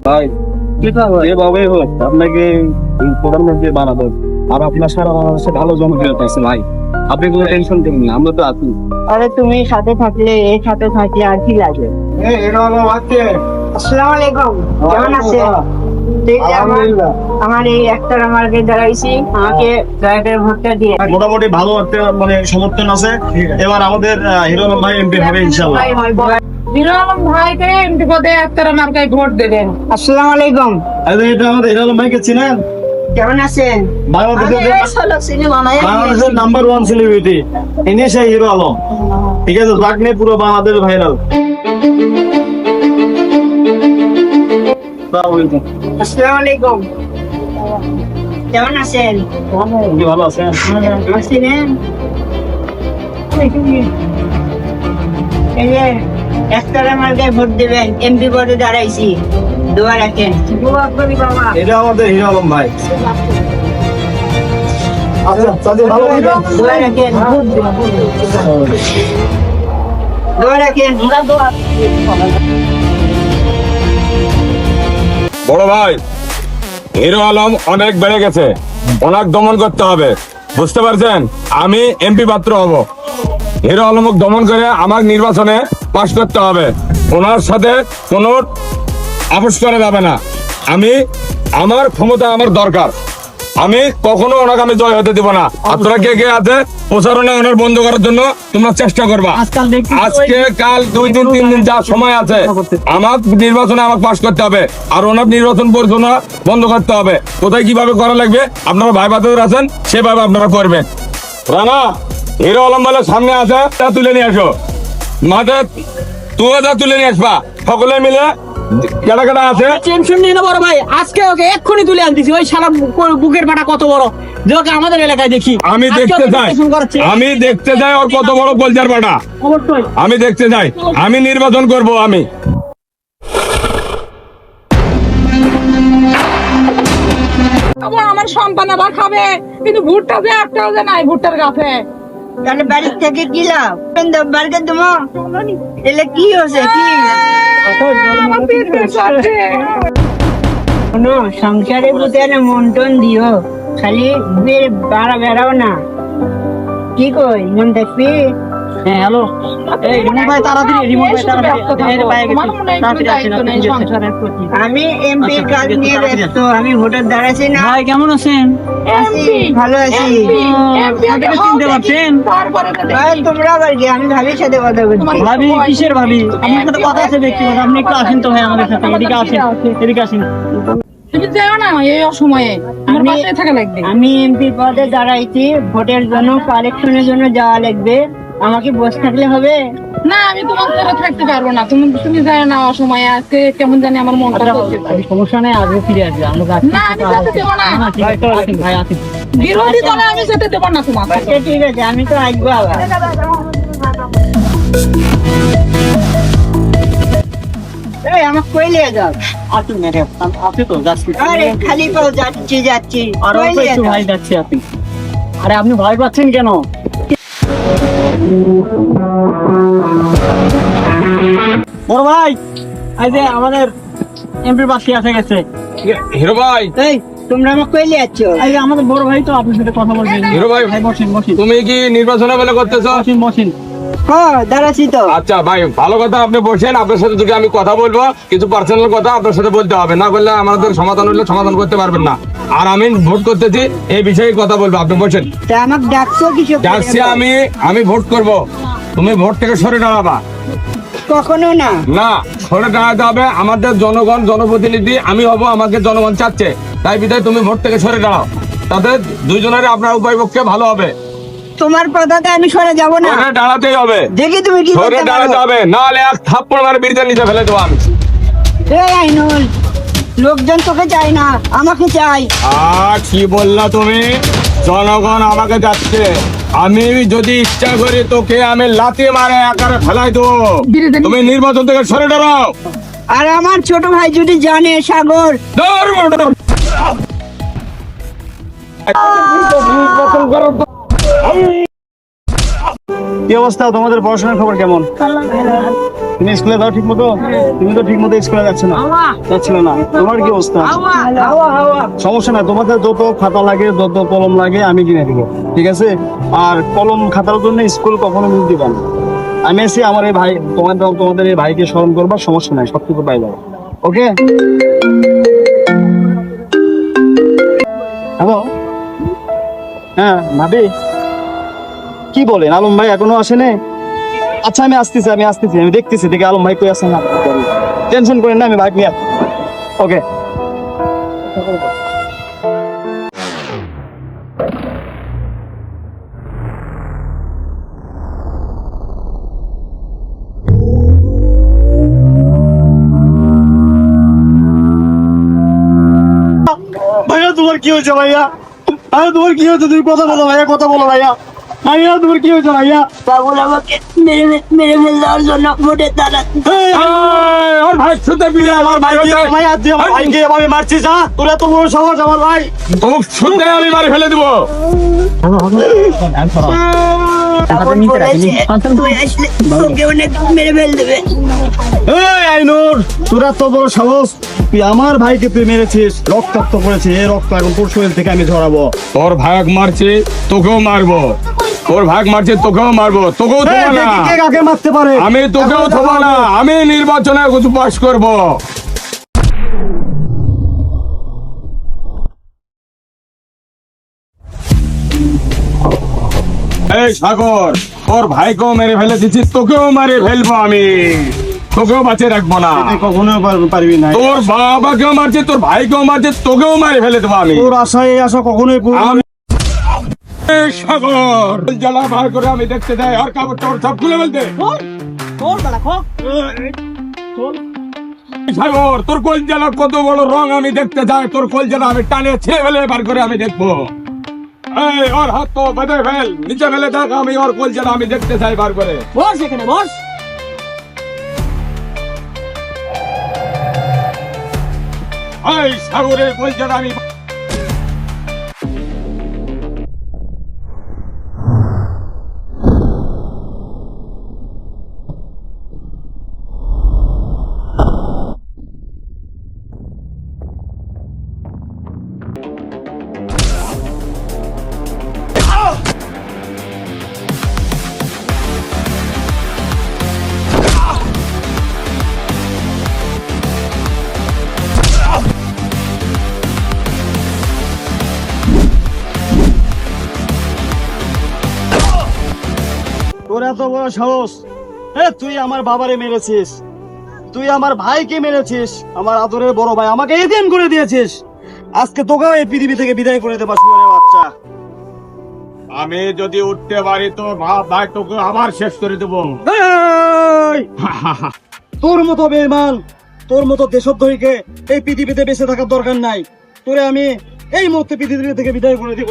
ভাই যেভাবে হোক আপনাকে প্রধানমন্ত্রী বানাবো, আর আপনার সারা বাংলাদেশে ভালো জনপ্রিয়তা আছে ভাই, আপনি কোনো টেনশন করবেন না, আমরা তো আছি। আরে তুমি সাথে থাকলে এর সাথে থাকলে আর কি লাগে। আসসালামু আলাইকুম, কেমন আছেন? এই যে আমার এই একটার আমাকে দাঁড়াইছি, আমাকে দয়া করে ভোটটা দিয়ে। মোটামুটি ভালো একটা মানে সমর্থন আছে। এবার আমাদের হিরো আলম ভাই এমপি হবে ইনশাআল্লাহ। হিরো আলম ভাইকে এমপি পদে একটার মার্কায় ভোট দেবেন। আসসালামু আলাইকুম, এটা আমাদের হিরো আলম ভাইকে চিনেন? কেমন আছেন? বাংলাদেশের নাম্বার 1 সেলিব্রিটি ইনি সেই হিরো আলম, ঠিক আছে? যাক নিয়ে পুরো বাংলাদেশ ভাইরাল। আসসালামু আলাইকুম, কেমন আছেন? ভালো আছেন? চিনেন? এই যে একটার মার্কায় ভোট দেবেন, এমপি পদে দাঁড়াইছি, দোয়া রাখেন। দোয়া করি বাবা। এটা আমাদের হিরো আলম ভাই। আচ্ছা তাহলে ভালো থাকবেন। দোয়া রাখেন, দোয়া রাখেন। বড় ভাই, হিরো আলম অনেক বেড়ে গেছে, অনেক দমন করতে হবে, বুঝতে পারছেন? আমি এমপি পাত্র হব, হিরো আলমক দমন করে আমার নির্বাচনে পাশ করতে হবে। ওনার সাথে কোনো আপোষ করা যাবে না। আমার ক্ষমতা আমার দরকার, আমি কখনো ওনাকে আমি জয় হতে দিব না। আপনারা কে কে আছে প্রচারণা ওনার বন্ধ করার জন্য তোমরা চেষ্টা করবা। আজকে কাল 2 দিন 3 দিন যা সময় আছে, আমার নির্বাচনে আমাকে পাশ করতে হবে, আর ওনার নির্বাচন পরিচালনা বন্ধ করতে হবে। কোথায় কিভাবে করা লাগবে আপনারা ভাই বাজার আছেন, সেভাবে আপনারা করবেন। রানা, হিরো আলম বলে সামনে আছে, তা তুলে নিয়ে আসো। মাঠে তুইও তা তুলে নিয়ে আসবা, সকলে মিলে কেটা কেটা আছে। টেনশন নিয়ে না বড় ভাই, আজকে ওকে এক্ষুনি তুলে আনতেছি। ওই সারা বুকের পাটা কত বড়, যে ওকে আমাদের এলাকায় দেখি। আমি দেখতে চাই ওর কত বড় গোলজার বাটা, অবশ্যই আমি দেখতে চাই। আমি নির্বাচন করব। আমি আমার সন্তান আবার খাবে, কিন্তু ভুট্টা যে একটাও যে নাই ভুট্টার গাছে। তাহলে বাড়ির থেকে কি লাভ? বাড়িতে তোমা এলে কি হচ্ছে? কি আমার পেট চাচ্ছে। শোনো, সংসারে বুঝে মন টন দিও, খালি বেড়াও না। কি কই, মন দেখবি? হ্যাঁ হ্যালো, এই রিমোট ভাই তাড়াতাড়ি, রিমোট ভাই তাড়াতাড়ি আমার মনে হয় একটু দায়িত্ব নেই সংসারের প্রতি। আমি এমপি কাজ নিয়ে ব্যস্ত, আমি ভোটার দাঁড়াচ্ছি না। ভাই কেমন আছেন? আছি, ভালো আছি। আপনাকে চিনতে পারছেন? তারপরে তো ভাই, তোমরা আবার কি? আমি ভাবির সাথে কথা বলছি। ভাবি কিসের ভাবি? আপনার সাথে কথা আছে ব্যক্তিগত, আপনি একটু আসেন তো ভাই আমাদের সাথে। এদিকে আসেন, এদিকে আসেন। তুমি যাও না এই অসময়ে, আমার বাসায় থাকা লাগবে। আমি এমপি পদে দাঁড়াইছি, ভোটের জন্য কালেকশনের জন্য যাওয়া লাগবে। আমাকে বসে থাকলে হবে? না, আমি তোমার সাথে থাকতে পারবো না। তুমি যাও না অসময়ে, আজকে কেমন জানি আমার মনটা করছে। সমস্যা নেই, আজকে ফিরে আসবে। আমরা যাচ্ছি। না, আমি যেতে দেবো না। ভাই আসেন। বিরোধী দলে আমি যেতে দেবো না তোমার। আচ্ছা, ঠিক আছে, আমি তো আসবো আবার। এই, আমাকে কই নিয়ে যাও? আসুন ম্যাডাম, আপনি তো যাচ্ছি। আরে খালি পাও যাচ্ছি। আর কই অল্প নিয়ে একটু যাও? ভাই যাচ্ছি আপনি। আরে আপনি ভয় পাচ্ছেন কেন? বড় ভাই, এই যে আমাদের এমপি পাশে এসে গেছে। হিরো ভাই, এই, তোমরা আমাকে কই নিয়ে যাচ্ছ? এই যে আমাদের বড় ভাই তো আপনার সাথে কথা বলছেন। হিরো ভাই, বসেন বসেন তুমি কি নির্বাচনে বলে করতেছো? বসেন বসেন। হ্যাঁ, দাঁড়াচ্ছি তো। আচ্ছা ভাই, ভালো কথা, আপনি বসেন। আপনার সাথে যদি আমি কথা বলবো, কিছু পার্সোনাল কথা আপনার সাথে বলতে হবে, না বললে আমাদের সমাধান হলে সমাধান করতে পারবেন না। আর আমি ভোট করতেছি, এই বিষয়ে কথা বলবো, আপনি বসেন। তা আমাকে ডাকছো কিছু? যাচ্ছি আমি ভোট করব, তুমি ভোট থেকে সরে দাঁড়াবা। কখনো না। না, সরে দাঁড়াতে হবে। আমাদের জনগণ জনপ্রতিনিধি আমি হব, আমাকে জনগণ চাচ্ছে, তাই বিধায় তুমি ভোট থেকে সরে দাঁড়াও, তাতে দুইজনের আপনার উভয় পক্ষে ভালো হবে। তোমার কথাতে আমি সরে যাব না। সরে দাঁড়াতেই হবে, দেখি তুমি কি সরে করতে পারো। দাঁড়াতে হবে, নাহলে এক থাপ্পড় মারে বিড়িতে নিচে ফেলে দেবো আমি। এই আইনুল, লোকজন তোকে চাই না, আমাকে চাই। কি বললা তুমি? জনগণ আমাকে যাচ্ছে, আমি যদি ইচ্ছা করি তোকে আমি লাথি মারে আকারে ফেলাই দেবো। তুমি নির্বাচন থেকে সরে দাঁড়াও। আর আমার ছোট ভাই যদি জানে, সাগর, নির্বাচন করো। কি অবস্থা তোমাদের পড়াশোনার খবর কেমন? তুমি স্কুলে যাও ঠিক মতো? তুমি তো ঠিক মতো স্কুলে যাচ্ছ না, যাচ্ছিল না। তোমার কি অবস্থা? সমস্যা না, তোমাদের যত খাতা লাগে যত কলম লাগে আমি কিনে দিব, ঠিক আছে? আর কলম খাতার জন্য স্কুল কখনো মিস দিবা না। আমি আছি, আমার এই ভাই, তোমাদের এই ভাইকে স্মরণ করবা, সমস্যা নাই, সব কিছু পাই যাবো। ওকে? হ্যালো, হ্যাঁ ভাবি, কি বলেন? আলম ভাই এখনো আসেনি? আচ্ছা আমি আসতেছি, আমি দেখতেছি, দেখি আলম ভাই কই আছেন না। টেনশন করেন না, আমি ভাই নিয়ে ওকে। ভাইয়া তোমার কি হয়েছে ভাইয়া? আরে তোমার কি হয়েছে? তুমি কথা বলো ভাইয়া, কথা বলো ভাইয়া। ভাইয়া তোমার কি হয়েছে ভাইয়া? বাবুল আমাকে মেরে ফেলার জন্য মোটে তারা এই, ওর ভাই শুতে বিলে আমার ভাই ভাইয়া তুই আমার ভাইকে এভাবে মারছিস? হ্যাঁ, তোরা তো বড় সাহস আমার ভাই। তো শুতে আমি মারি ফেলে দিব। তুই আসলে তোকে অনেক মেরে ফেল দেবে। এই আইনুর, তোরা তো বড় সাহস, তুই আমার ভাইকে তুই মেরেছিস, রক্তাক্ত করেছিস। এই রক্ত এখন তোর শরীর থেকে আমি ঝরাবো। তোর ভাগ মারছি, তোকেও মারবো। তোর ভাগ মারছি, তোকেও মারবো। তোকেও এই, থবো না। দেখি কে কাকে মারতে পারে। আমি তোকেও থবো না। আমি নির্বাচনে কিছু পাস করবো। এই সাগর, তোর ভাইকেও মেরে ফেলে দিচ্ছি, তোকেও মেরে ফেলবো আমি। তোকেও বাঁচিয়ে রাখবো না। তুই কখনো পারবি না। তোর বাবাকেও মারছে, তোর ভাইকেও মারছে, তোকেও মেরে ফেলে দেবো আমি। তোর আশা এই আশা কখনোই পূর্ণ আমি এই সাগর জ্বালা বার করে আমি দেখতে যাই, আর কাপড় তোর সব খুলে ফেলতে। সাগর, তোর কোল জেলার কত বড় রং আমি দেখতে যাই। তোর কোল জেলা আমি টানে ছেড়ে ফেলে বার করে আমি দেখবো। এই ওর হাত তো বেঁধে ফেল, নিচে ফেলে দেখ, আমি ওর কোল জেলা আমি দেখতে চাই বার করে। বস এখানে বস। এই সাগরের কোল জেলা আমি তোর এত বড় সাহস? তুই আমার বাবারে মেরেছিস, তুই আমার ভাইকে মেরেছিস, আমার আদরের বড় ভাই আমাকে এতিম করে দিয়েছিস। আজকে তোকেও এই পৃথিবী থেকে বিদায় করে দেবা, শুয়োরের বাচ্চা। আমি যদি উঠতে পারি তো ভাই তোকে আবার শেষ করে দেবো। এই! তোর মতো বেঈমান, তোর মতো দেশদ্রোহীকে এই পৃথিবীতে বেঁচে থাকার দরকার নাই। তোরে আমি এই মুহূর্তে পৃথিবী থেকে বিদায় করে দিব।